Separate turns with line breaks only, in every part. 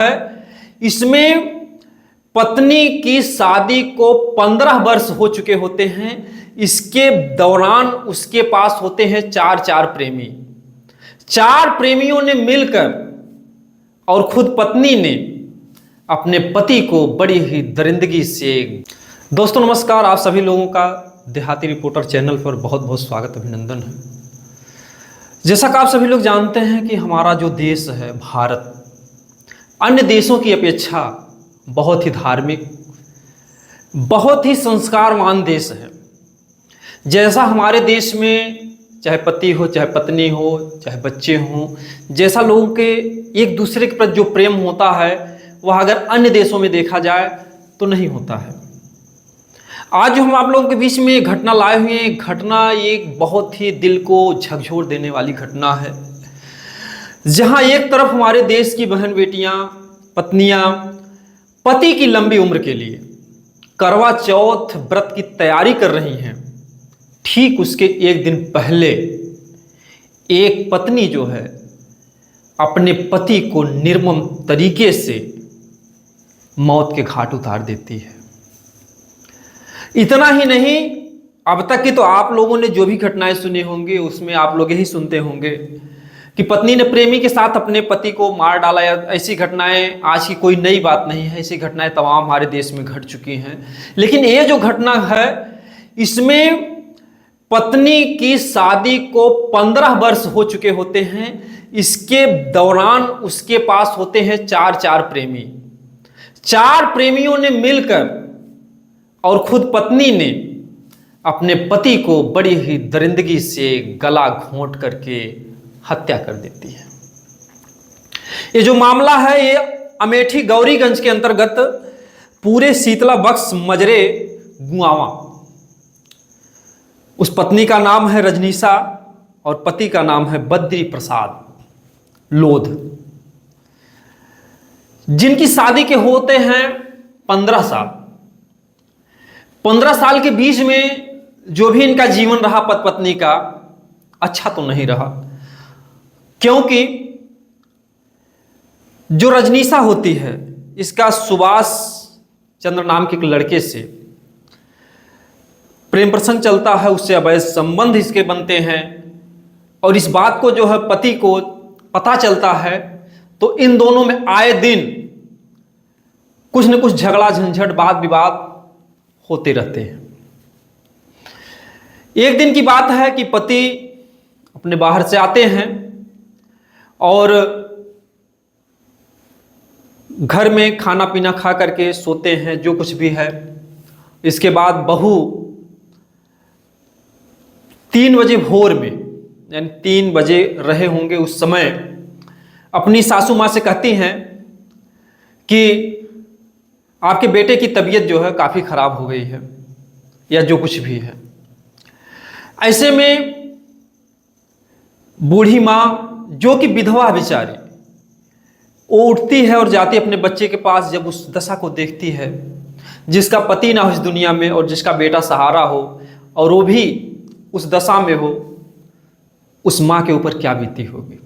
है। इसमें पत्नी की शादी को 15 वर्ष हो चुके होते हैं। इसके दौरान उसके पास होते हैं चार प्रेमी। 4 प्रेमियों ने मिलकर और खुद पत्नी ने अपने पति को बड़ी ही दरिंदगी से। दोस्तों नमस्कार, आप सभी लोगों का देहाती रिपोर्टर चैनल पर बहुत बहुत स्वागत अभिनंदन है। जैसा कि आप सभी लोग जानते हैं कि हमारा जो देश है भारत अन्य देशों की अपेक्षा बहुत ही धार्मिक, बहुत ही संस्कारवान देश है। जैसा हमारे देश में चाहे पति हो, चाहे पत्नी हो, चाहे बच्चे हों, जैसा लोगों के एक दूसरे के प्रति जो प्रेम होता है वह अगर अन्य देशों में देखा जाए तो नहीं होता है। आज जो हम आप लोगों के बीच में एक घटना लाए हुए हैं, घटना एक बहुत ही दिल को झकझोर देने वाली घटना है। जहां एक तरफ हमारे देश की बहन बेटियां, पत्नियां पति की लंबी उम्र के लिए करवा चौथ व्रत की तैयारी कर रही हैं, ठीक उसके एक दिन पहले एक पत्नी जो है अपने पति को निर्मम तरीके से मौत के घाट उतार देती है। इतना ही नहीं, अब तक की तो आप लोगों ने जो भी घटनाएं सुनी होंगी उसमें आप लोग यही सुनते होंगे कि पत्नी ने प्रेमी के साथ अपने पति को मार डाला। ऐसी घटनाएं आज की कोई नई बात नहीं है, ऐसी घटनाएं तमाम हमारे देश में घट चुकी हैं। लेकिन ये जो घटना है इसमें पत्नी की शादी को 15 वर्ष हो चुके होते हैं। इसके दौरान उसके पास होते हैं चार प्रेमी। 4 प्रेमियों ने मिलकर और खुद पत्नी ने अपने पति को बड़ी ही दरिंदगी से गला घोंट करके हत्या कर देती है। ये जो मामला है ये अमेठी गौरीगंज के अंतर्गत पूरे शीतला बख्श मजरे गुआवा। उस पत्नी का नाम है रजनीशा और पति का नाम है बद्री प्रसाद लोध, जिनकी शादी के होते हैं 15 साल। 15 साल के बीच में जो भी इनका जीवन रहा पति पत्नी का, अच्छा तो नहीं रहा, क्योंकि जो रजनीशा होती है इसका सुभाष चंद्र नाम के एक लड़के से प्रेम प्रसंग चलता है, उससे अवैध संबंध इसके बनते हैं। और इस बात को जो है पति को पता चलता है तो इन दोनों में आए दिन कुछ न कुछ झगड़ा झंझट वाद विवाद होते रहते हैं। एक दिन की बात है कि पति अपने बाहर से आते हैं और घर में खाना पीना खा करके सोते हैं, जो कुछ भी है। इसके बाद बहू 3 बजे भोर में, यानी 3 बजे रहे होंगे उस समय, अपनी सासू माँ से कहती हैं कि आपके बेटे की तबीयत जो है काफ़ी ख़राब हो गई है, या जो कुछ भी है। ऐसे में बूढ़ी माँ जो कि विधवा बेचारी, वो उठती है और जाती है अपने बच्चे के पास। जब उस दशा को देखती है, जिसका पति ना हो इस दुनिया में और जिसका बेटा सहारा हो और वो भी उस दशा में हो, उस माँ के ऊपर क्या बीती होगी।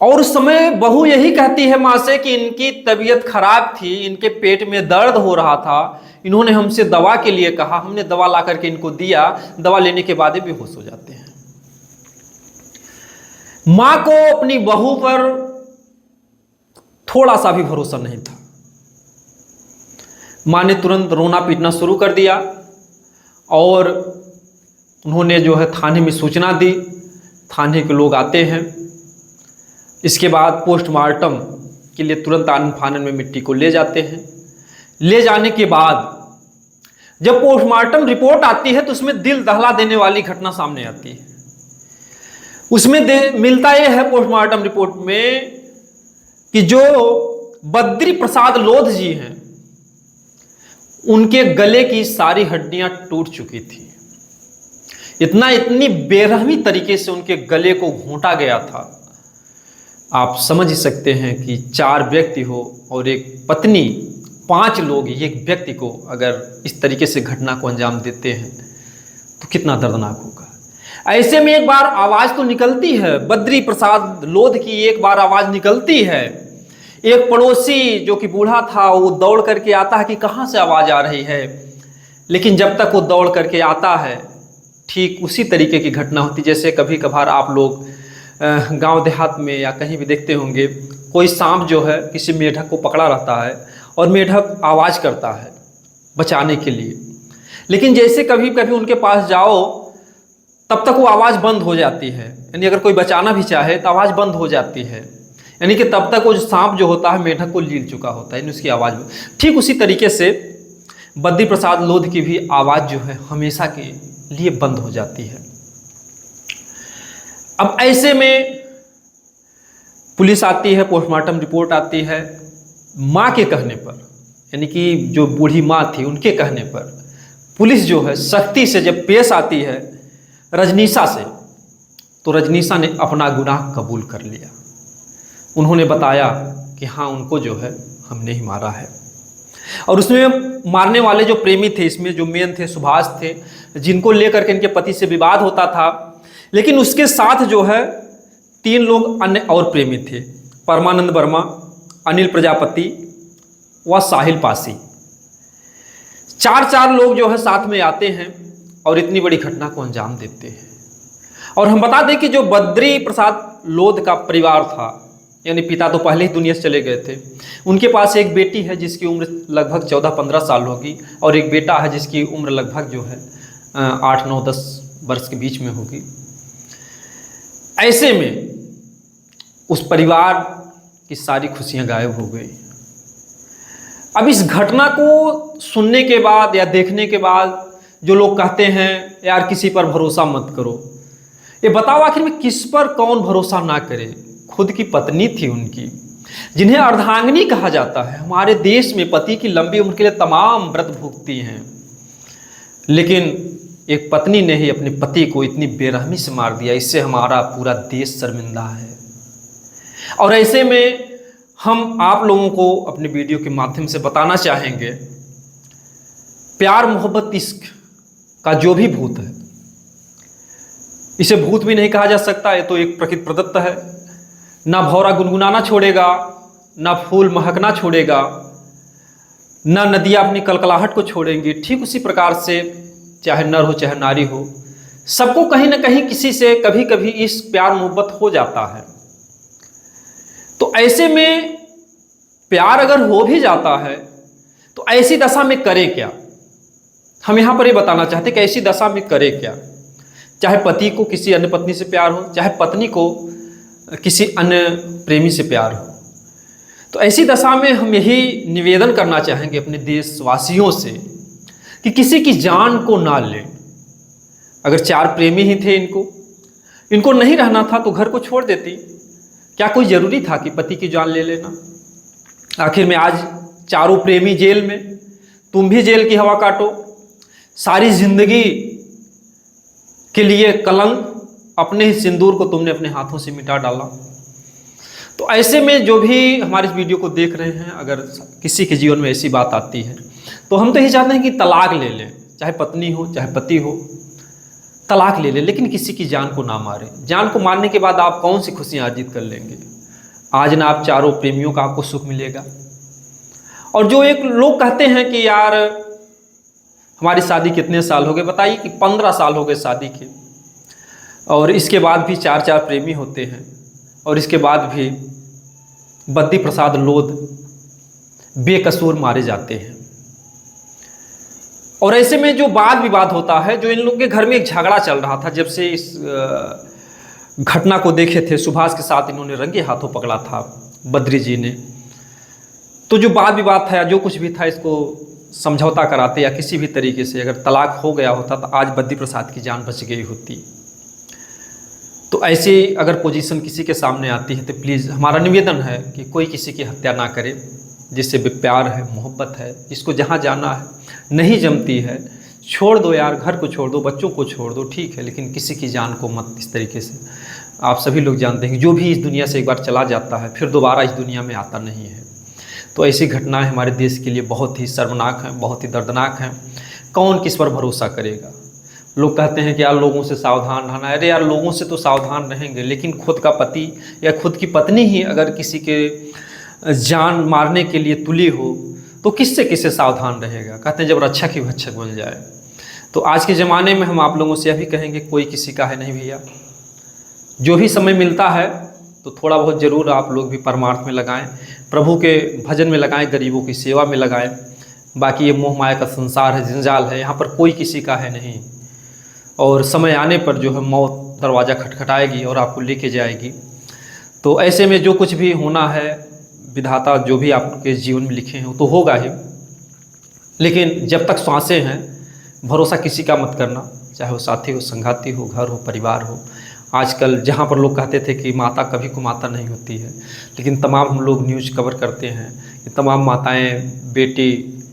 और उस समय बहू यही कहती है माँ से कि इनकी तबीयत खराब थी, इनके पेट में दर्द हो रहा था, इन्होंने हमसे दवा के लिए कहा, हमने दवा ला करके इनको दिया, दवा लेने के बाद भी बेहोश हो जाते हैं। माँ को अपनी बहू पर थोड़ा सा भी भरोसा नहीं था। माँ ने तुरंत रोना पीटना शुरू कर दिया और उन्होंने जो है थाने में सूचना दी। थाने के लोग आते हैं। इसके बाद पोस्टमार्टम के लिए तुरंत आनन फानन में मिट्टी को ले जाते हैं। ले जाने के बाद जब पोस्टमार्टम रिपोर्ट आती है तो उसमें दिल दहला देने वाली घटना सामने आती है। उसमें मिलता यह है पोस्टमार्टम रिपोर्ट में कि जो बद्री प्रसाद लोध जी हैं उनके गले की सारी हड्डियां टूट चुकी थी। इतनी बेरहमी तरीके से उनके गले को घोंटा गया था। आप समझ ही सकते हैं कि 4 व्यक्ति हो और एक पत्नी, 5 लोग एक व्यक्ति को अगर इस तरीके से घटना को अंजाम देते हैं तो कितना दर्दनाक होगा। ऐसे में एक बार आवाज तो निकलती है, बद्री प्रसाद लोध की एक बार आवाज निकलती है एक पड़ोसी जो कि बूढ़ा था वो दौड़ करके आता है कि कहाँ से आवाज़ आ रही है, लेकिन जब तक वो दौड़ करके आता है ठीक उसी तरीके की घटना होती। जैसे कभी कभार आप लोग गांव देहात में या कहीं भी देखते होंगे, कोई सांप जो है किसी मेढक को पकड़ा रहता है और मेढक आवाज़ करता है बचाने के लिए, लेकिन जैसे कभी कभी उनके पास जाओ तब तक वो आवाज़ बंद हो जाती है। यानी अगर कोई बचाना भी चाहे तो आवाज़ बंद हो जाती है, यानी कि तब तक वो सांप जो होता है मेढक को लील चुका होता है, यानी उसकी आवाज़। ठीक उसी तरीके से बद्री प्रसाद लोध की भी आवाज़ जो है हमेशा के लिए बंद हो जाती है। अब ऐसे में पुलिस आती है, पोस्टमार्टम रिपोर्ट आती है। माँ के कहने पर, यानी कि जो बूढ़ी माँ थी उनके कहने पर पुलिस जो है सख्ती से जब पेश आती है रजनीशा से, तो रजनीशा ने अपना गुनाह कबूल कर लिया। उन्होंने बताया कि हाँ उनको जो है हमने ही मारा है। और उसमें मारने वाले जो प्रेमी थे, इसमें जो मेन थे सुभाष थे, जिनको लेकर के इनके पति से विवाद होता था, लेकिन उसके साथ जो है 3 लोग अन्य और प्रेमी थे, परमानंद वर्मा, अनिल प्रजापति व साहिल पासी। 4 लोग जो है साथ में आते हैं और इतनी बड़ी घटना को अंजाम देते हैं। और हम बता दें कि जो बद्री प्रसाद लोध का परिवार था, यानी पिता तो पहले ही दुनिया से चले गए थे, उनके पास एक बेटी है जिसकी उम्र लगभग 14-15 साल होगी और एक बेटा है जिसकी उम्र लगभग जो है 8-9-10 वर्ष के बीच में होगी। ऐसे में उस परिवार की सारी खुशियां गायब हो गई। अब इस घटना को सुनने के बाद या देखने के बाद जो लोग कहते हैं यार किसी पर भरोसा मत करो, ये बताओ आखिर में किस पर कौन भरोसा ना करे। खुद की पत्नी थी उनकी, जिन्हें अर्धांगिनी कहा जाता है। हमारे देश में पति की लंबी उम्र के लिए तमाम व्रत भुगती हैं, लेकिन एक पत्नी ने ही अपने पति को इतनी बेरहमी से मार दिया। इससे हमारा पूरा देश शर्मिंदा है। और ऐसे में हम आप लोगों को अपने वीडियो के माध्यम से बताना चाहेंगे, प्यार मोहब्बत इश्क का जो भी भूत है, इसे भूत भी नहीं कहा जा सकता, ये तो एक प्रकृति प्रदत्त है। ना भौरा गुनगुनाना छोड़ेगा, ना फूल महकना छोड़ेगा, ना नदियाँ अपनी कलकलाहट को छोड़ेंगी। ठीक उसी प्रकार से चाहे नर हो चाहे नारी हो, सबको कहीं ना कहीं किसी से कभी कभी इश्क प्यार मोहब्बत हो जाता है। तो ऐसे में प्यार अगर हो भी जाता है तो ऐसी दशा में करें क्या। हम यहाँ पर ये बताना चाहते हैं कि ऐसी दशा में करें क्या। चाहे पति को किसी अन्य पत्नी से प्यार हो, चाहे पत्नी को किसी अन्य प्रेमी से प्यार हो, तो ऐसी दशा में हम यही निवेदन करना चाहेंगे अपने देशवासियों से कि किसी की जान को ना लें। अगर 4 प्रेमी ही थे, इनको नहीं रहना था तो घर को छोड़ देती। क्या कोई ज़रूरी था कि पति की जान ले लेना। आखिर में आज 4 प्रेमी जेल में, तुम भी जेल की हवा काटो। सारी जिंदगी के लिए कलंक, अपने ही सिंदूर को तुमने अपने हाथों से मिटा डाला। तो ऐसे में जो भी हमारे इस वीडियो को देख रहे हैं, अगर किसी के जीवन में ऐसी बात आती है तो हम तो यही चाहते हैं कि तलाक ले लें। चाहे पत्नी हो चाहे पति हो, तलाक ले लें, लेकिन किसी की जान को ना मारें। जान को मारने के बाद आप कौन सी खुशियां अर्जित कर लेंगे। आज ना आप 4 प्रेमियों का आपको सुख मिलेगा। और जो एक लोग कहते हैं कि यार हमारी शादी कितने साल हो गए, बताइए कि 15 साल हो गए शादी के, और इसके बाद भी 4 प्रेमी होते हैं, और इसके बाद भी बद्री प्रसाद लोध बेकसूर मारे जाते हैं। और ऐसे में जो वाद विवाद होता है, जो इन लोगों के घर में एक झगड़ा चल रहा था, जब से इस घटना को देखे थे, सुभाष के साथ इन्होंने रंगे हाथों पकड़ा था बद्री जी ने, तो जो वाद विवाद था या जो कुछ भी था, इसको समझौता कराते या किसी भी तरीके से अगर तलाक हो गया होता तो आज बद्री प्रसाद की जान बच गई होती। तो ऐसे अगर पोजीशन किसी के सामने आती है तो प्लीज़ हमारा निवेदन है कि कोई किसी की हत्या ना करे, जिससे प्यार है, मोहब्बत है, जिसको जहाँ जाना है, नहीं जमती है, छोड़ दो यार, घर को छोड़ दो, बच्चों को छोड़ दो, ठीक है, लेकिन किसी की जान को मत इस तरीके से। आप सभी लोग जानते हैं कि जो भी इस दुनिया से एक बार चला जाता है फिर दोबारा इस दुनिया में आता नहीं है। तो ऐसी घटनाएं हमारे देश के लिए बहुत ही शर्मनाक हैं, बहुत ही दर्दनाक हैं। कौन किस पर भरोसा करेगा। लोग कहते हैं कि यार लोगों से सावधान रहना। अरे यार लोगों से तो सावधान रहेंगे, लेकिन खुद का पति या खुद की पत्नी ही अगर किसी के जान मारने के लिए तुली हो तो किससे किससे सावधान रहेगा। कहते हैं जब रक्षक ही भक्षक बन जाए। तो आज के ज़माने में हम आप लोगों से यही कहेंगे, कोई किसी का है नहीं भैया। जो भी समय मिलता है तो थोड़ा बहुत ज़रूर आप लोग भी परमार्थ में लगाएं, प्रभु के भजन में लगाएं, गरीबों की सेवा में लगाएं। बाकी ये मोह माया का संसार है, जंजाल है, यहाँ पर कोई किसी का है नहीं। और समय आने पर जो है मौत दरवाज़ा खटखटाएगी और आपको लेके जाएगी। तो ऐसे में जो कुछ भी होना है, विधाता जो भी आपके जीवन में लिखे हैं वो तो होगा ही। लेकिन जब तक सांसें हैं भरोसा किसी का मत करना, चाहे वो साथी हो, संगाती हो, घर हो, परिवार हो। आजकल जहाँ पर लोग कहते थे कि माता कभी कुमाता नहीं होती है, लेकिन तमाम हम लोग न्यूज़ कवर करते हैं कि तमाम माताएं बेटी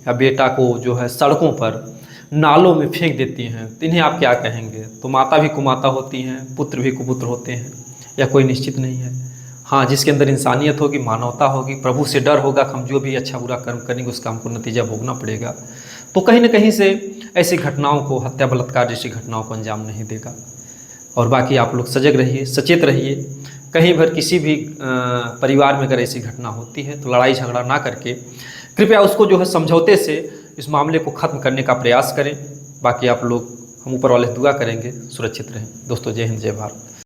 या बेटा को जो है सड़कों पर, नालों में फेंक देती हैं। तो इन्हें आप क्या कहेंगे? तो माता भी कुमाता होती हैं, पुत्र भी कुपुत्र होते हैं, या कोई निश्चित नहीं है। हाँ, जिसके अंदर इंसानियत होगी, मानवता होगी, प्रभु से डर होगा कि हम जो भी अच्छा बुरा कर्म करेंगे उसका हमको नतीजा भोगना पड़ेगा, तो कहीं न कहीं से ऐसी घटनाओं को, हत्या बलात्कार जैसी घटनाओं को अंजाम नहीं देगा। और बाकी आप लोग सजग रहिए, सचेत रहिए। कहीं भर किसी भी परिवार में अगर ऐसी घटना होती है तो लड़ाई झगड़ा ना करके कृपया उसको जो है समझौते से इस मामले को ख़त्म करने का प्रयास करें। बाकी आप लोग, हम ऊपर वाले दुआ करेंगे, सुरक्षित रहें। दोस्तों, जय हिंद, जय भारत।